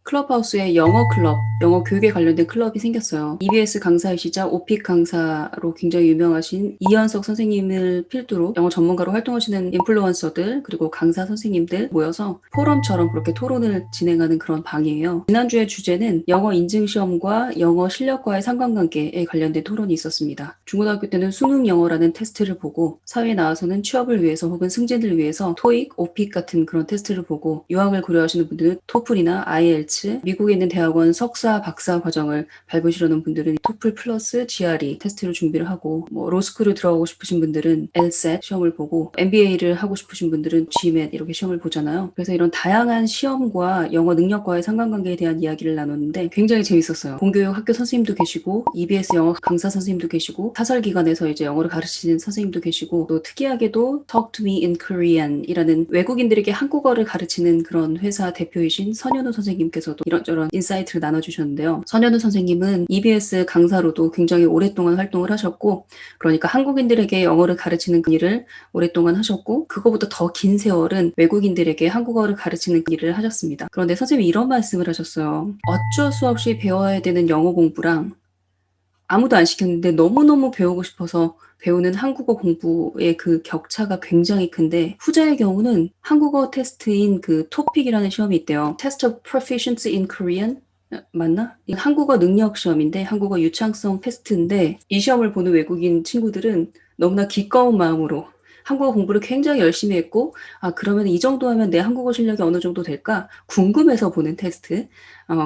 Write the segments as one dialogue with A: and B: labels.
A: 클럽하우스에 영어 클럽, 영어 교육에 관련된 클럽이 생겼어요. EBS 강사이시자 오픽 강사로 굉장히 유명하신 이현석 선생님을 필두로 영어 전문가로 활동하시는 인플루언서들 그리고 강사 선생님들 모여서 포럼처럼 그렇게 토론을 진행하는 그런 방이에요. 지난주의 주제는 영어 인증시험과 영어 실력과의 상관관계에 관련된 토론이 있었습니다. 중고등학교 때는 수능 영어라는 테스트를 보고 사회에 나와서는 취업을 위해서 혹은 승진을 위해서 토익, 오픽 같은 그런 테스트를 보고 유학을 고려하시는 분들은 토플이나 IELTS, 미국에 있는 대학원 석사, 박사 과정을 밟으시려는 분들은 토플 플러스 GRE 테스트를 준비를 하고 로스쿨을 들어가고 싶으신 분들은 LSAT 시험을 보고 MBA를 하고 싶으신 분들은 GMAT 이렇게 시험을 보잖아요. 그래서 이런 다양한 시험과 영어 능력과의 상관관계에 대한 이야기를 나눴는데 굉장히 재밌었어요. 공교육 학교 선생님도 계시고 EBS 영어 강사 선생님도 계시고 사설기관에서 이제 영어를 가르치는 선생님도 계시고 또 특이하게도 Talk to me in Korean 이라는 외국인들에게 한국어를 가르치는 그런 회사 대표이신 선현우 선생님께서도 이런저런 인사이트를 나눠주셨는데요. 선현우 선생님은 EBS 강사로도 굉장히 오랫동안 활동을 하셨고 그러니까 한국인들에게 영어를 가르치는 일을 오랫동안 하셨고 그거보다 더 긴 세월은 외국인들에게 한국어를 가르치는 일을 하셨습니다. 그런데 선생님이 이런 말씀을 하셨어요. 어쩔 수 없이 배워야 되는 영어 공부랑 아무도 안 시켰는데 너무너무 배우고 싶어서 배우는 한국어 공부의 그 격차가 굉장히 큰데 후자의 경우는 한국어 테스트인 그 토픽이라는 시험이 있대요. Test of Proficiency in Korean? 맞나? 한국어 능력 시험인데 한국어 유창성 테스트인데 이 시험을 보는 외국인 친구들은 너무나 기꺼운 마음으로 한국어 공부를 굉장히 열심히 했고 그러면 이 정도 하면 내 한국어 실력이 어느 정도 될까? 궁금해서 보는 테스트.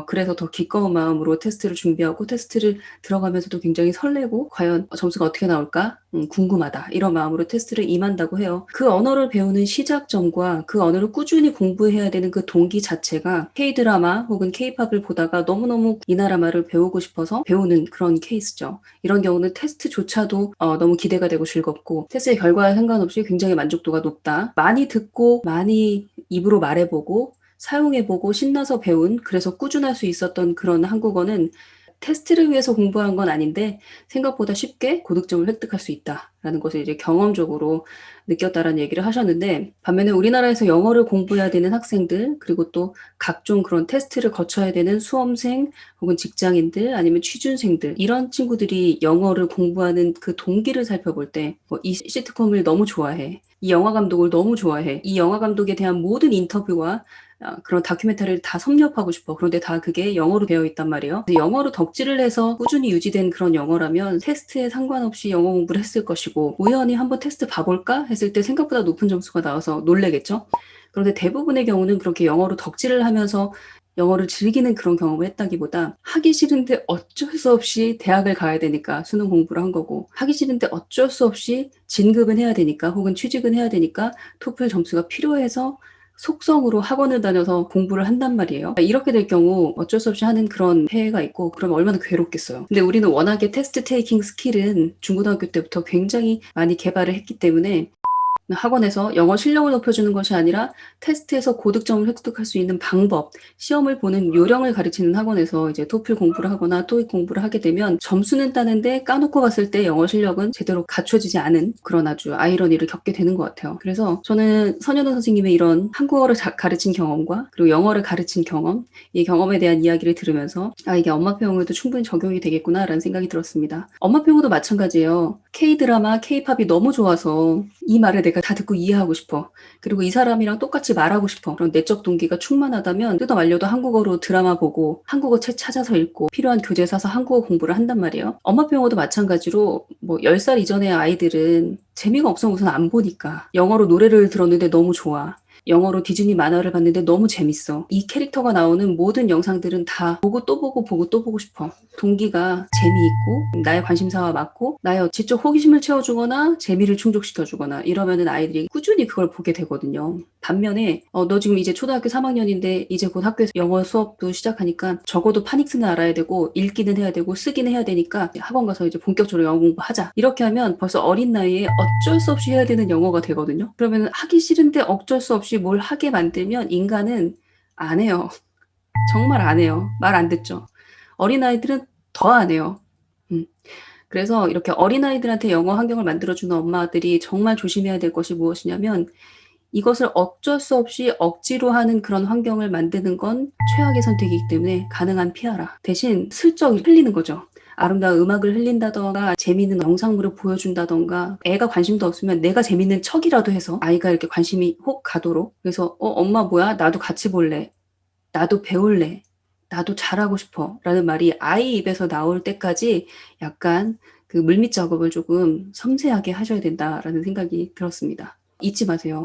A: 그래서 더 기꺼운 마음으로 테스트를 준비하고 테스트를 들어가면서도 굉장히 설레고 과연 점수가 어떻게 나올까? 궁금하다. 이런 마음으로 테스트를 임한다고 해요. 그 언어를 배우는 시작점과 그 언어를 꾸준히 공부해야 되는 그 동기 자체가 K-드라마 혹은 K-팝을 보다가 너무너무 이 나라 말을 배우고 싶어서 배우는 그런 케이스죠. 이런 경우는 테스트조차도 너무 기대가 되고 즐겁고 테스트의 결과에 상관없이 굉장히 만족도가 높다. 많이 듣고 많이 입으로 말해보고 사용해보고 신나서 배운 그래서 꾸준할 수 있었던 그런 한국어는 테스트를 위해서 공부한 건 아닌데 생각보다 쉽게 고득점을 획득할 수 있다라는 것을 이제 경험적으로 느꼈다라는 얘기를 하셨는데 반면에 우리나라에서 영어를 공부해야 되는 학생들 그리고 또 각종 그런 테스트를 거쳐야 되는 수험생 혹은 직장인들 아니면 취준생들 이런 친구들이 영어를 공부하는 그 동기를 살펴볼 때 이 시트콤을 너무 좋아해. 이 영화 감독을 너무 좋아해. 이 영화 감독에 대한 모든 인터뷰와 그런 다큐멘터리를 다 섭렵하고 싶어. 그런데 다 그게 영어로 되어 있단 말이에요. 영어로 덕질을 해서 꾸준히 유지된 그런 영어라면 테스트에 상관없이 영어 공부를 했을 것이고 우연히 한번 테스트 봐볼까 했을 때 생각보다 높은 점수가 나와서 놀래겠죠. 그런데 대부분의 경우는 그렇게 영어로 덕질을 하면서 영어를 즐기는 그런 경험을 했다기보다 하기 싫은데 어쩔 수 없이 대학을 가야 되니까 수능 공부를 한 거고 하기 싫은데 어쩔 수 없이 진급은 해야 되니까 혹은 취직은 해야 되니까 토플 점수가 필요해서 속성으로 학원을 다녀서 공부를 한단 말이에요. 이렇게 될 경우 어쩔 수 없이 하는 그런 폐해가 있고 그러면 얼마나 괴롭겠어요. 근데 우리는 워낙에 테스트 테이킹 스킬은 중고등학교 때부터 굉장히 많이 개발을 했기 때문에 학원에서 영어 실력을 높여주는 것이 아니라 테스트에서 고득점을 획득할 수 있는 방법, 시험을 보는 요령을 가르치는 학원에서 이제 토플 공부를 하거나 토익 공부를 하게 되면 점수는 따는데 까놓고 봤을 때 영어 실력은 제대로 갖춰지지 않은 그런 아주 아이러니를 겪게 되는 것 같아요. 그래서 저는 선현우 선생님의 이런 한국어를 가르친 경험과 그리고 영어를 가르친 경험, 이 경험에 대한 이야기를 들으면서 이게 엄마표 영어에도 충분히 적용이 되겠구나라는 생각이 들었습니다. 엄마표 영어도 마찬가지예요. K-드라마, K-팝이 너무 좋아서 이 말을 내가 다 듣고 이해하고 싶어. 그리고 이 사람이랑 똑같이 말하고 싶어. 그런 내적 동기가 충만하다면 뜯어 말려도 한국어로 드라마 보고 한국어 책 찾아서 읽고 필요한 교재 사서 한국어 공부를 한단 말이에요. 엄마표 영어도 마찬가지로 10살 이전의 아이들은 재미가 없으면 우선 안 보니까 영어로 노래를 들었는데 너무 좋아. 영어로 디즈니 만화를 봤는데 너무 재밌어. 이 캐릭터가 나오는 모든 영상들은 다 보고 또 보고 보고 또 보고 싶어. 동기가 재미있고 나의 관심사와 맞고 나의 지적 호기심을 채워주거나 재미를 충족시켜주거나 이러면은 아이들이 꾸준히 그걸 보게 되거든요. 반면에 너 지금 이제 초등학교 3학년인데 이제 곧 학교에서 영어 수업도 시작하니까 적어도 파닉스는 알아야 되고 읽기는 해야 되고 쓰기는 해야 되니까 학원 가서 이제 본격적으로 영어 공부하자. 이렇게 하면 벌써 어린 나이에 어쩔 수 없이 해야 되는 영어가 되거든요. 그러면 하기 싫은데 어쩔 수 없이 뭘 하게 만들면 인간은 안 해요. 정말 안 해요. 말 안 듣죠. 어린아이들은 더 안 해요. 그래서 이렇게 어린아이들한테 영어 환경을 만들어주는 엄마들이 정말 조심해야 될 것이 무엇이냐면 이것을 어쩔 수 없이 억지로 하는 그런 환경을 만드는 건 최악의 선택이기 때문에 가능한 피하라. 대신 슬쩍 흘리는 거죠. 아름다운 음악을 흘린다던가 재미있는 영상물을 보여준다던가 애가 관심도 없으면 내가 재밌는 척이라도 해서 아이가 이렇게 관심이 혹 가도록. 그래서 엄마 뭐야? 나도 같이 볼래. 나도 배울래. 나도 잘하고 싶어. 라는 말이 아이 입에서 나올 때까지 약간 그 물밑 작업을 조금 섬세하게 하셔야 된다라는 생각이 들었습니다. 잊지 마세요.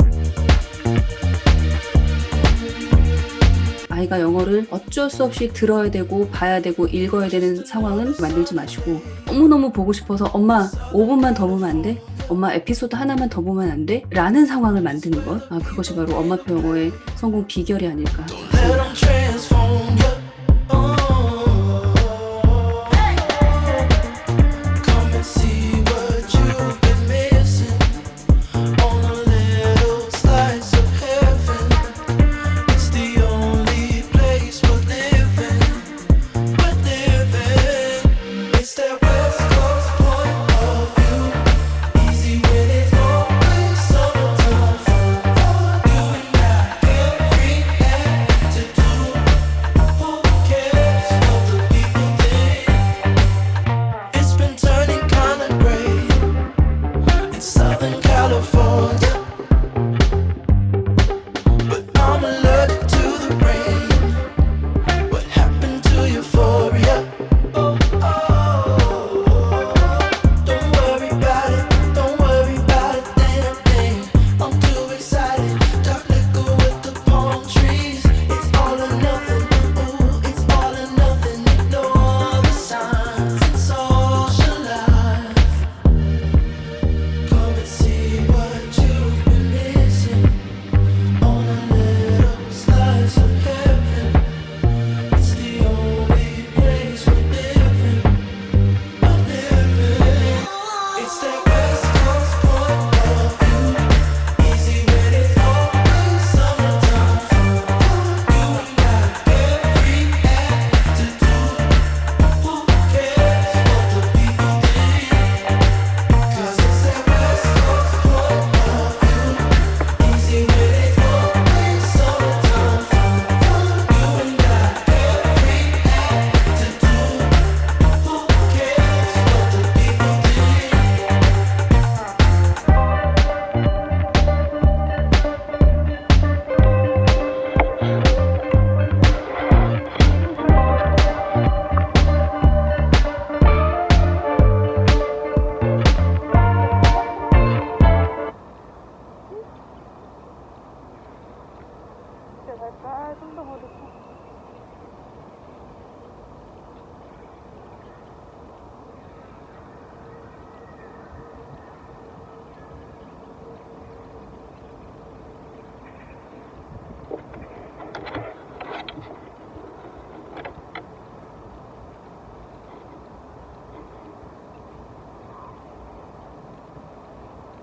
A: 아이가 영어를 어쩔 수 없이 들어야 되고 봐야 되고 읽어야 되는 상황은 만들지 마시고, 너무너무 보고 싶어서 엄마 5분만 더 보면 안 돼? 엄마 에피소드 하나만 더 보면 안 돼? 라는 상황을 만드는 것. 그것이 바로 엄마표 영어의 성공 비결이 아닐까 싶습니다.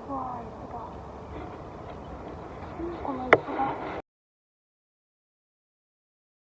B: 와, 이쁘다. 생각보다 이쁘다.